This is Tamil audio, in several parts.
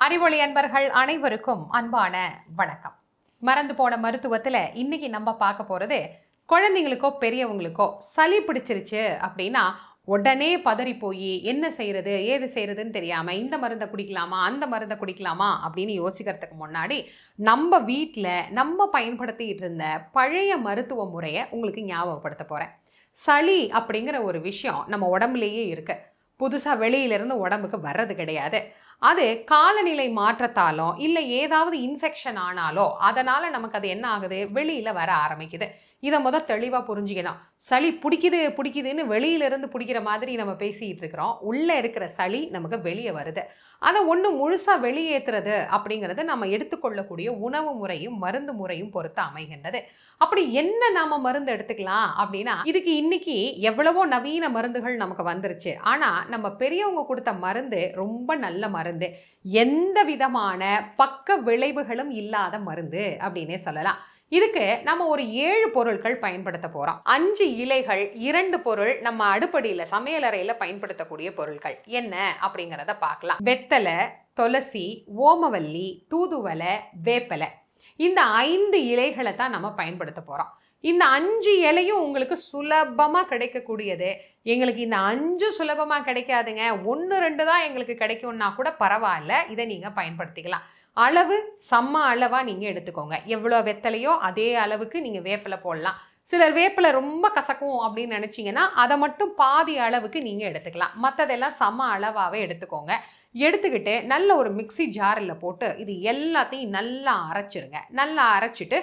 அறிவொளி அன்பர்கள் அனைவருக்கும் அன்பான வணக்கம். மறந்து போன மருத்துவத்துல இன்னைக்கு நம்ம பார்க்க போறது, குழந்தைங்களுக்கோ பெரியவங்களுக்கோ சளி பிடிச்சிருச்சு அப்படின்னா உடனே பதறி போய் என்ன செய்யறது ஏது செய்யறதுன்னு தெரியாம இந்த மருந்தை குடிக்கலாமா அந்த மருந்தை குடிக்கலாமா அப்படின்னு யோசிக்கிறதுக்கு முன்னாடி நம்ம வீட்டில் நம்ம பயன்படுத்திட்டு இருந்த பழைய மருத்துவ முறையை உங்களுக்கு ஞாபகப்படுத்த போறேன். சளி அப்படிங்கிற ஒரு விஷயம் நம்ம உடம்புலேயே இருக்கு. புதுசாக வெளியிலிருந்து உடம்புக்கு வர்றது கிடையாது. அது காலநிலை மாற்றத்தாலோ இல்லை ஏதாவது இன்ஃபெக்ஷன் ஆனாலோ அதனால் நமக்கு அது என்ன ஆகுது, வெளியில் வர ஆரம்பிக்குது. இதை தெளிவாக புரிஞ்சுக்கணும். சளி பிடிக்குதுன்னு வெளியிலிருந்து பிடிக்கிற மாதிரி நம்ம பேசிகிட்டு இருக்கிறோம். உள்ளே இருக்கிற சளி நமக்கு வெளியே வருது. அதை ஒன்று முழுசாக வெளியேற்றுறது அப்படிங்கிறது நம்ம எடுத்துக்கொள்ளக்கூடிய உணவு முறையும் மருந்து முறையும் பொறுத்து அமைகின்றது. அப்படி என்ன நாம மருந்து எடுத்துக்கலாம் அப்படின்னா, இதுக்கு இன்னைக்கு எவ்வளவோ நவீன மருந்துகள் நமக்கு வந்துருச்சு. ஆனால் நம்ம பெரியவங்க கொடுத்த மருந்து ரொம்ப நல்ல மருந்து, எந்த விதமான பக்க விளைவுகளும் இல்லாத மருந்து அப்படின்னே சொல்லலாம். இதுக்கு நம்ம ஒரு 7 பொருட்கள் பயன்படுத்த போறோம். 5 இலைகள், 2 பொருள் நம்ம அடுப்படியில சமையலறையில பயன்படுத்தக்கூடிய பொருட்கள் என்ன அப்படிங்கிறத பார்க்கலாம். வெத்தலை, துளசி, ஓமவல்லி, தூதுவளை, வேப்பலை, இந்த 5 இலைகளை தான் நம்ம பயன்படுத்த போறோம். இந்த 5 இலையும் உங்களுக்கு சுலபமா கிடைக்கக்கூடியது. எங்களுக்கு இந்த 5 சுலபமா கிடைக்காதுங்க, 1 2 தான் எங்களுக்கு கிடைக்கும்னா கூட பரவாயில்ல, இதை நீங்க பயன்படுத்திக்கலாம். அளவு செம்ம அளவாக நீங்கள் எடுத்துக்கோங்க. எவ்வளோ வெத்தலையோ அதே அளவுக்கு நீங்கள் வேப்பிலை போடலாம். சிலர் வேப்பிலை ரொம்ப கசக்கும் அப்படின்னு நினச்சிங்கன்னா அதை மட்டும் பாதி அளவுக்கு நீங்கள் எடுத்துக்கலாம். மற்றதெல்லாம் செம்ம அளவாகவே எடுத்துக்கோங்க. எடுத்துக்கிட்டு நல்ல ஒரு மிக்சி ஜாரில் போட்டு இது எல்லாத்தையும் நல்லா அரைச்சிருங்க. நல்லா அரைச்சிட்டு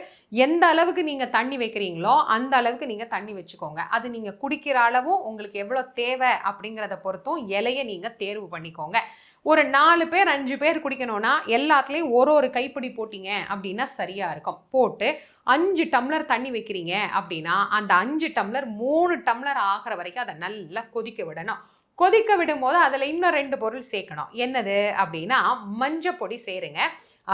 எந்த அளவுக்கு நீங்கள் தண்ணி வைக்கிறீங்களோ அந்த அளவுக்கு நீங்கள் தண்ணி வச்சுக்கோங்க. அது நீங்கள் குடிக்கிற அளவும் உங்களுக்கு எவ்வளோ தேவை அப்படிங்கிறத பொறுத்தும் இலையை நீங்கள் தேர்வு பண்ணிக்கோங்க. ஒரு 4 பேர் 5 பேர் குடிக்கணும்னா எல்லாத்துலேயும் ஒரு கைப்பிடி போட்டிங்க அப்படின்னா சரியாக இருக்கும். போட்டு 5 டம்ளர் தண்ணி வைக்கிறீங்க அப்படின்னா அந்த 5 டம்ளர் 3 டம்ளர் ஆகிற வரைக்கும் அதை நல்லா கொதிக்க விடணும். கொதிக்க விடும்போது அதில் இன்னும் 2 பொருள் சேர்க்கணும். என்னது அப்படின்னா மஞ்சள் பொடி சேருங்க.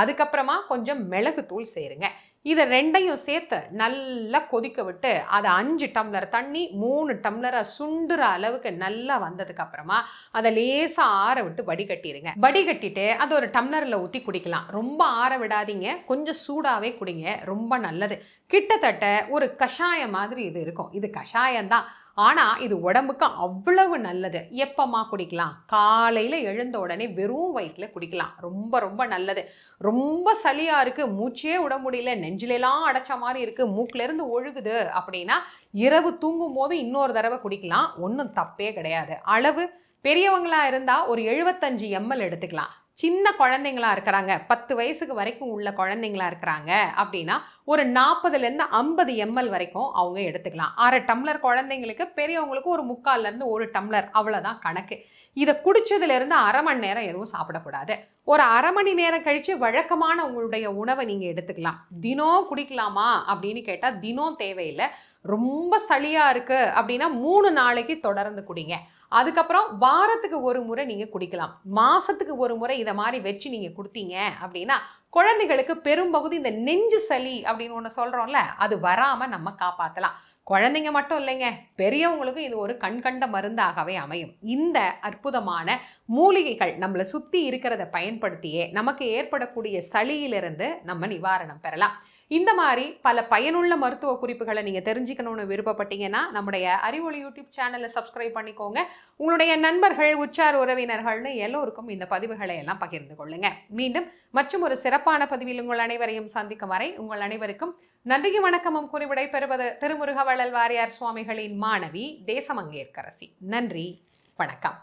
அதுக்கப்புறமா கொஞ்சம் மிளகுத்தூள் சேருங்க. இதை 2ஐயும் சேர்த்து நல்லா கொதிக்க விட்டு அதை 5 டம்ளர் தண்ணி 3 டம்ளரை சுண்டுற அளவுக்கு நல்லா வந்ததுக்கு அப்புறமா அதை லேசாக ஆற விட்டு வடிகட்டிடுங்க. வடிகட்டிட்டு அதை ஒரு டம்ளரில் ஊற்றி குடிக்கலாம். ரொம்ப ஆற விடாதீங்க, கொஞ்சம் சூடாகவே குடிங்க, ரொம்ப நல்லது. கிட்டத்தட்ட ஒரு கஷாயம் மாதிரி இது இருக்கும். இது கஷாயம்தான், ஆனால் இது உடம்புக்கு அவ்வளவு நல்லது. எப்பமா குடிக்கலாம்? காலையில் எழுந்த உடனே வெறும் வயிற்றில் குடிக்கலாம். ரொம்ப ரொம்ப நல்லது. ரொம்ப சளியாக இருக்குது, மூச்சே விட முடியல, நெஞ்சிலெல்லாம் அடைச்ச மாதிரி இருக்குது, மூக்கிலேருந்து ஒழுகுது அப்படின்னா இரவு தூங்கும் போது இன்னொரு தடவை குடிக்கலாம். ஒன்றும் தப்பே கிடையாது. அளவு பெரியவங்களாக இருந்தால் ஒரு 75 ml எடுத்துக்கலாம். சின்ன குழந்தைங்களா இருக்கிறாங்க, 10 வயசுக்கு வரைக்கும் உள்ள குழந்தைங்களா இருக்கிறாங்க அப்படின்னா ஒரு 40லேருந்து 50 ml வரைக்கும் அவங்க எடுத்துக்கலாம். 1/2 டம்ளர் குழந்தைங்களுக்கு, பெரியவங்களுக்கு ஒரு 3/4லேருந்து 1 டம்ளர், அவ்வளோதான் கணக்கு. இதை குடிச்சதுலேருந்து 1/2 மணி நேரம் எதுவும் சாப்பிடக்கூடாது. ஒரு 1/2 மணி நேரம் கழித்து வழக்கமான உங்களுடைய உணவை நீங்கள் எடுத்துக்கலாம். தினம் குடிக்கலாமா அப்படின்னு கேட்டால் தினம் தேவையில்லை. ரொம்ப சளியாக இருக்குது அப்படின்னா 3 நாளைக்கு தொடர்ந்து குடிங்க. அதுக்கப்புறம் வாரத்துக்கு ஒரு முறை நீங்கள் குடிக்கலாம். மாதத்துக்கு ஒரு முறை இதை மாதிரி வச்சு நீங்கள் கொடுத்தீங்க அப்படின்னா குழந்தைகளுக்கு பெரும்பகுதி இந்த நெஞ்சு சளி அப்படின்னு ஒன்று சொல்கிறோம்ல, அது வராமல் நம்ம காப்பாற்றலாம். குழந்தைங்க மட்டும் இல்லைங்க, பெரியவங்களுக்கும் இது ஒரு கண்கண்ட மருந்தாகவே அமையும். இந்த அற்புதமான மூலிகைகள் நம்மளை சுற்றி இருக்கிறத பயன்படுத்தியே நமக்கு ஏற்படக்கூடிய சளியிலிருந்து நம்ம நிவாரணம் பெறலாம். இந்த மாதிரி பல பயனுள்ள மருத்துவ குறிப்புகளை நீங்கள் தெரிஞ்சுக்கணும்னு விருப்பப்பட்டீங்கன்னா நம்முடைய அறிவொளி யூடியூப் சேனலை சப்ஸ்கிரைப் பண்ணிக்கோங்க. உங்களுடைய நண்பர்கள், உற்றார் உறவினர்கள்னு எல்லோருக்கும் இந்த பதிவுகளை எல்லாம் பகிர்ந்து கொள்ளுங்க. மீண்டும் மற்றும் ஒரு சிறப்பான பதிவில் உங்கள் அனைவரையும் சந்திக்கும் வரை உங்கள் அனைவருக்கும் நன்றியும் வணக்கமும் கூறி விடைபெறுவது திருமுருகவள்ளல் வாரியார் சுவாமிகளின் மாணவி தேச மங்கையர்க்கரசி. நன்றி, வணக்கம்.